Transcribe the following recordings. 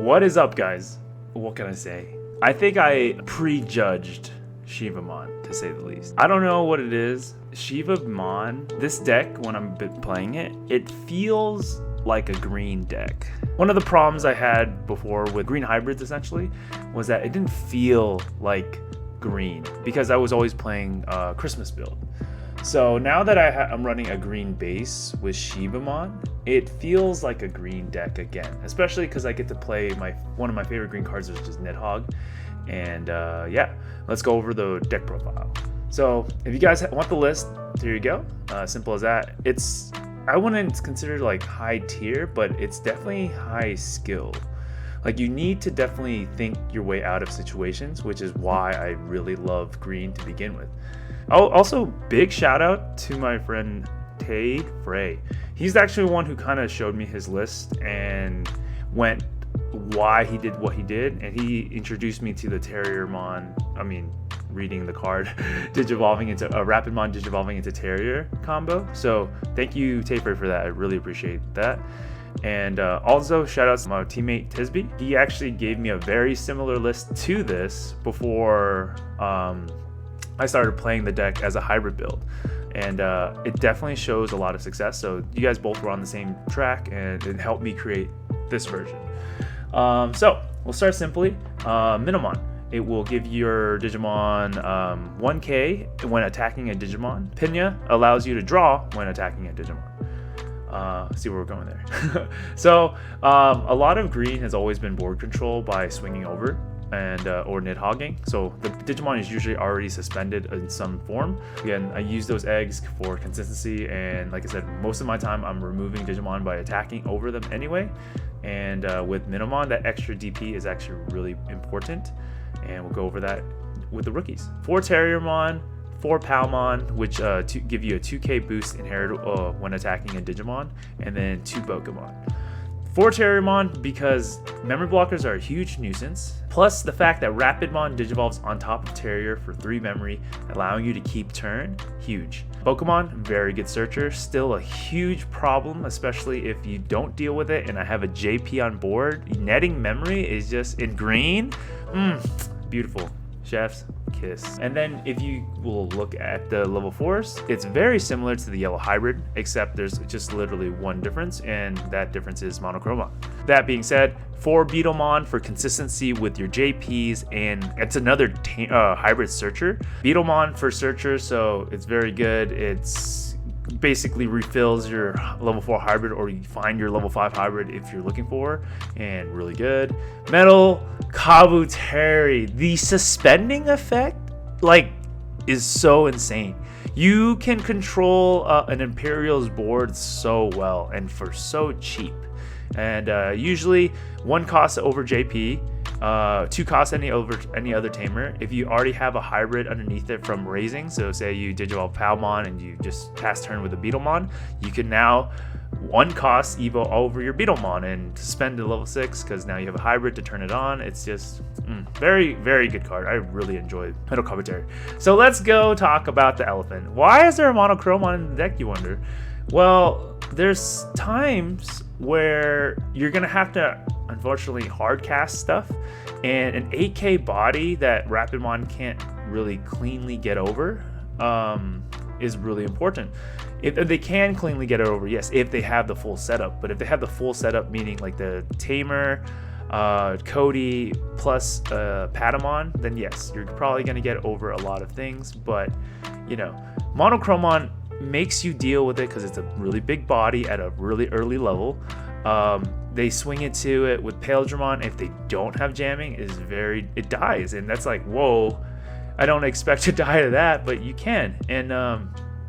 What is up, guys? What can I say? I think I prejudged Shivamon, to say the least. I don't know what it is. Shivamon, this deck, when I'm playing it, it feels like a green deck. One of the problems I had before with green hybrids, essentially, was that it didn't feel like green because I was always playing Christmas build. So now that I'm running a green base with Shivamon, it feels like a green deck again, especially because I get to play one of my favorite green cards, which is Nidhogg. And yeah, let's go over the deck profile. So if you guys want the list, here you go. Simple as that. I wouldn't consider like high tier, but it's definitely high skill. Like, you need to definitely think your way out of situations, which is why I really love green to begin with. Also, big shout out to my friend TayFray. He's actually one who kind of showed me his list and went why he did what he did, and he introduced me to the reading the card, Digivolving into Rapidmon Digivolving into Terrier combo. So thank you, TayFray, for that. I really appreciate that. And also shout out to my teammate Tisbe. He actually gave me a very similar list to this before I started playing the deck as a hybrid build, and it definitely shows a lot of success. So you guys both were on the same track, and it helped me create this version. So we'll start simply. Minimon. It will give your Digimon 1k when attacking a Digimon. Pinya allows you to draw when attacking a Digimon. See where we're going there. So a lot of green has always been board control by swinging over and or Nidhogging. So the Digimon is usually already suspended in some form. Again, I use those eggs for consistency, and like I said, most of my time I'm removing Digimon by attacking over them anyway. And with Minimon, that extra DP is actually really important, and we'll go over that with the rookies. 4 Terriermon, 4 Palmon, which give you a 2k boost inherited when attacking a Digimon, and then 2 Pokemon. 4 Terriermon because memory blockers are a huge nuisance, plus the fact that Rapidmon digivolves on top of Terrier for 3 memory, allowing you to keep turn, huge. Pokemon, very good searcher, still a huge problem, especially if you don't deal with it, and I have a JP on board. Netting memory is just in green, beautiful. Chef's kiss. And then if you will look at the level 4s, it's very similar to the yellow hybrid, except there's just literally one difference, and that difference is Monochromon. That being said, 4 Beetlemon for consistency with your JPs, and it's another hybrid searcher. Beetlemon for searcher, so it's very good. It's basically refills your level 4 hybrid, or you find your level 5 hybrid if you're looking for, and really good. Metal Kabuteri, the suspending effect is so insane. You can control an Imperial's board so well and for so cheap, and usually 1 cost over JP, 2 cost over any other tamer. If you already have a hybrid underneath it from raising, so say you Digivolve Palmon and you just pass turn with a Beetlemon, you can now 1 cost Evo over your Beetlemon and suspend to level 6 because now you have a hybrid to turn it on. It's just very, very good card. I really enjoy Metal Commentary. So let's go talk about the elephant. Why is there a Monochromon in the deck, you wonder? Well, there's times where you're gonna have to unfortunately hard cast stuff, and an 8k body that Rapidmon can't really cleanly get over is really important. If they can cleanly get it over, yes, if they have the full setup. But if they have the full setup, meaning like the Tamer, Cody plus Patamon, then yes, you're probably going to get over a lot of things. But you know, Monochromon makes you deal with it because it's a really big body at a really early level. They swing into it with Paildramon. If they don't have jamming, it dies, and that's like, whoa, I don't expect to die to that, but you can. And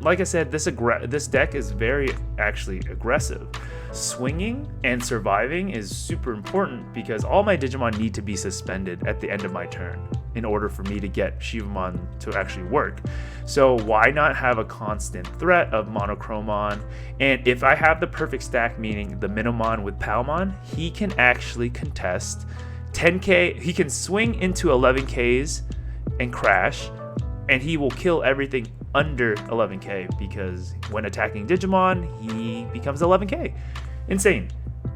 like I said, this deck is very actually aggressive. Swinging and surviving is super important because all my Digimon need to be suspended at the end of my turn in order for me to get Shivamon to actually work. So why not have a constant threat of Monochromon? And if I have the perfect stack, meaning the Minimon with Palmon, he can actually contest 10k. He can swing into 11ks and crash, and he will kill everything under 11k because when attacking Digimon, he becomes 11k. Insane.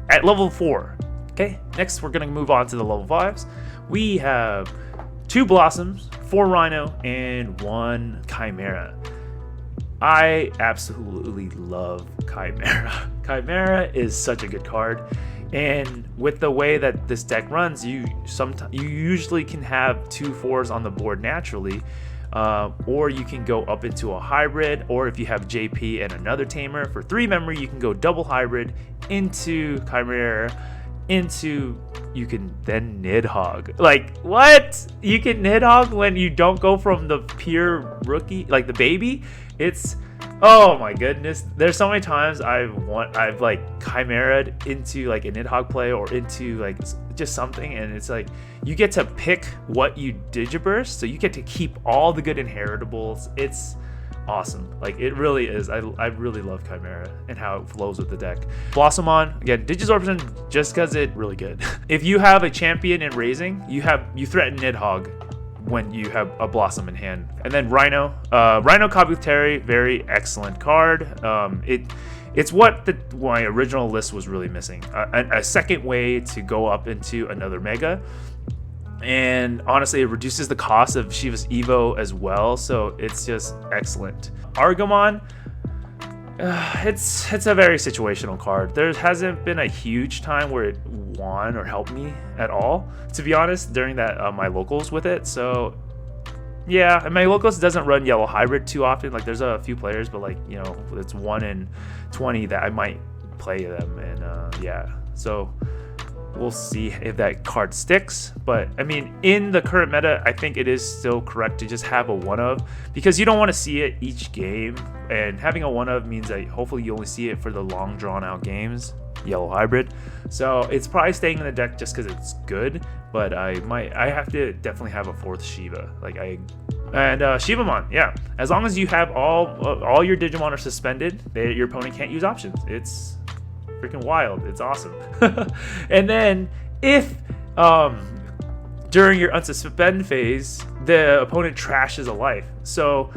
At level 4, Okay, next we're gonna move on to the level 5s. We have 2 Blossoms, 4 Rhino, and 1 Chimera. I absolutely love Chimera. Chimera is such a good card, and with the way that this deck runs, you usually can have 2 4s on the board naturally, or you can go up into a hybrid, or if you have JP and another Tamer for 3 memory, you can go double hybrid into Chimera, you can then Nidhogg. Like, what? You can Nidhogg when you don't go from the pure rookie, like the baby? It's, oh my goodness. There's so many times I've like Chimera'd into like a Nidhogg play or into like just something, and it's like you get to pick what you Digiburst, so you get to keep all the good inheritables. It's awesome. Like, it really is. I really love Chimera and how it flows with the deck. Blossomon, again, Digisorption just because it's really good. If you have a champion in raising, you threaten Nidhogg when you have a Blossom in hand. And then Rhino Kabutery, very excellent card. It's what my original list was really missing. A second way to go up into another Mega. And honestly, it reduces the cost of Shiva's Evo as well, so it's just excellent. Argomon, it's a very situational card. There hasn't been a huge time where it won or helped me at all, to be honest, during that my locals with it. So yeah, and my locals doesn't run yellow hybrid too often. Like, there's a few players, but like, you know, it's 1 in 20 that I might play them, and yeah, so we'll see if that card sticks. But I mean, in the current meta, I think it is still correct to just have a 1-of, because you don't want to see it each game, and having a 1-of means that hopefully you only see it for the long drawn out games, yellow hybrid. So it's probably staying in the deck just because it's good, but I have to definitely have a 4th Shiva. And Shivamon, yeah, as long as you have all your Digimon are suspended, your opponent can't use options. It's freaking wild. It's awesome. And then if during your unsuspend phase the opponent trashes a life, so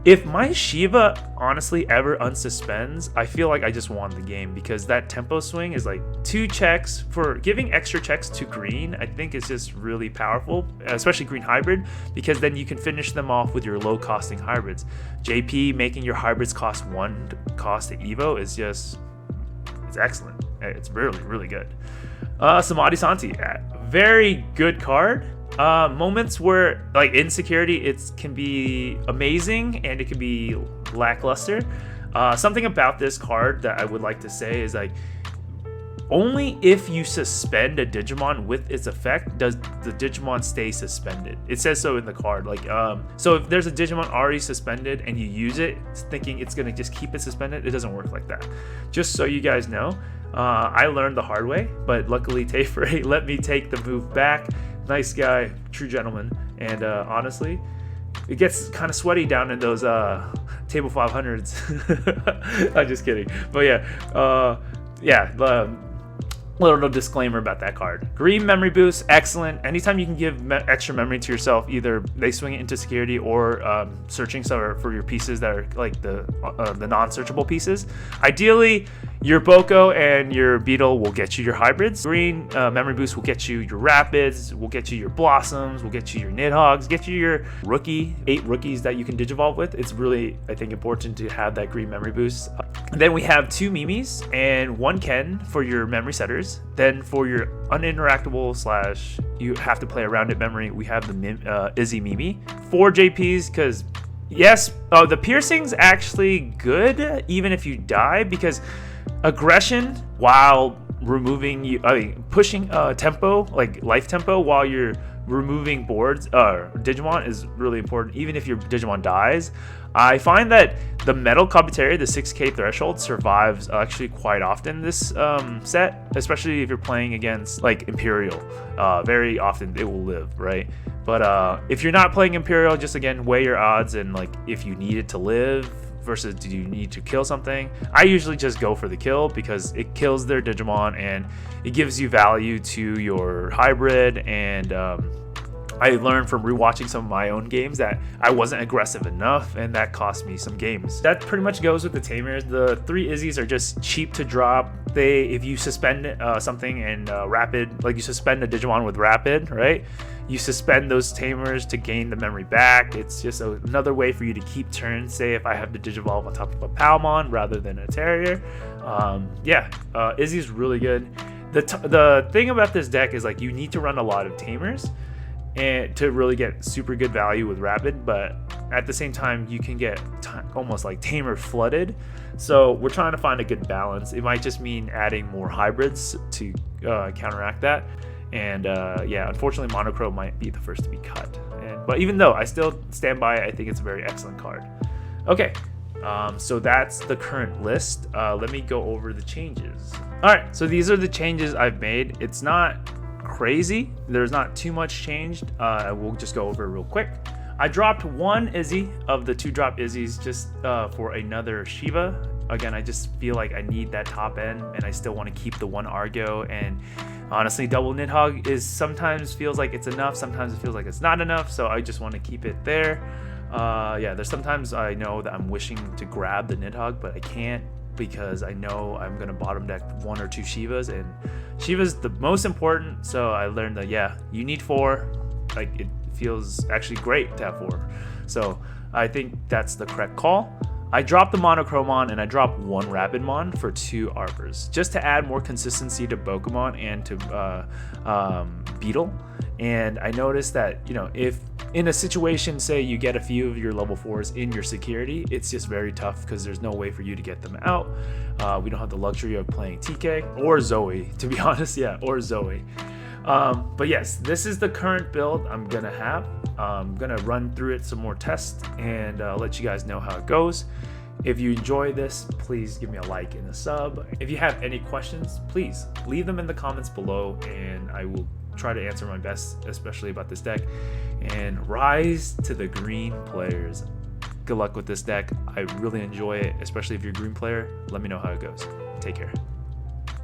if my Shiva honestly ever unsuspends, I feel like I just won the game, because that tempo swing is like 2 checks. For giving extra checks to green, I think is just really powerful, especially green hybrid, because then you can finish them off with your low costing hybrids. JP making your hybrids cost 1 cost to Evo is just, it's excellent. It's really good. Samadhi Santi, very good card. Moments where, like, insecurity, it can be amazing and it can be lackluster. Something about this card that I would like to say is, like, only if you suspend a Digimon with its effect does the Digimon stay suspended. It says so in the card. Like, so if there's a Digimon already suspended and you use it thinking it's gonna just keep it suspended, it doesn't work like that. Just so you guys know, I learned the hard way, but luckily TayFray let me take the move back. Nice guy, true gentleman. And honestly, it gets kind of sweaty down in those table 500s. I'm just kidding, but yeah, little disclaimer about that card. Green memory boost, excellent. Anytime you can give extra memory to yourself, either they swing it into security or searching for your pieces that are like the non-searchable pieces. Ideally, your Boko and your Beetle will get you your hybrids. Green memory boost will get you your Rapids, will get you your Blossoms, will get you your Nidhoggs, get you your 8 rookies that you can Digivolve with. It's really, I think, important to have that green memory boost. And then we have 2 Mimis and 1 Ken for your memory setters. Then for your uninteractable / you have to play around it memory, we have the Izzy Mimi. 4 JPs, because yes, the piercing's actually good even if you die, because aggression while removing pushing tempo, like life tempo, while you're removing boards Digimon is really important, even if your Digimon dies. I find that the Metal Kabutery, the 6k threshold, survives actually quite often this set, especially if you're playing against like Imperial. Very often it will live, right? But if you're not playing Imperial, just again weigh your odds, and like if you need it to live versus do you need to kill something. I usually just go for the kill because it kills their Digimon and it gives you value to your hybrid. And I learned from rewatching some of my own games that I wasn't aggressive enough, and that cost me some games. That pretty much goes with the Tamers. The 3 Izzies are just cheap to drop, if you suspend something and rapid, like you suspend a Digimon with rapid, right? You suspend those Tamers to gain the memory back. It's just another way for you to keep turns. Say if I have to Digivolve on top of a Palmon rather than a Terrier. Izzy's really good. The thing about this deck is like you need to run a lot of Tamers and to really get super good value with rapid, but at the same time you can get almost like Tamer flooded. So we're trying to find a good balance. It might just mean adding more hybrids to counteract that. And unfortunately Monochrome might be the first to be cut. But even though I still stand by it, I think it's a very excellent card. Okay, so that's the current list. Let me go over the changes. All right, so these are the changes I've made. It's not crazy. There's not too much changed. We'll just go over it real quick. I dropped one Izzy of the 2-drop Izzy's just for another Shiva. Again, I just feel like I need that top end, and I still want to keep the one Argo. And honestly, double Nidhogg is sometimes feels like it's enough, sometimes it feels like it's not enough. So I just want to keep it there. There's sometimes I know that I'm wishing to grab the Nidhogg, but I can't because I know I'm gonna bottom deck 1 or 2 Shivas, and Shiva's the most important. So I learned that you need 4. Like it feels actually great to have 4. So I think that's the correct call. I dropped the Monochromon and I dropped 1 Rapidmon for 2 Arbors, just to add more consistency to Pokemon and to Beetle. And I noticed that, if in a situation, say you get a few of your level 4s in your security, it's just very tough because there's no way for you to get them out. We don't have the luxury of playing TK or Zoe, to be honest. Or Zoe. But yes, this is the current build I'm gonna have. I'm gonna run through it some more tests and let you guys know how it goes. If you enjoy this, please give me a like and a sub. If you have any questions, please leave them in the comments below and I will try to answer my best, especially about this deck. And rise to the green players. Good luck with this deck. I really enjoy it, especially if you're a green player. Let me know how it goes. Take care.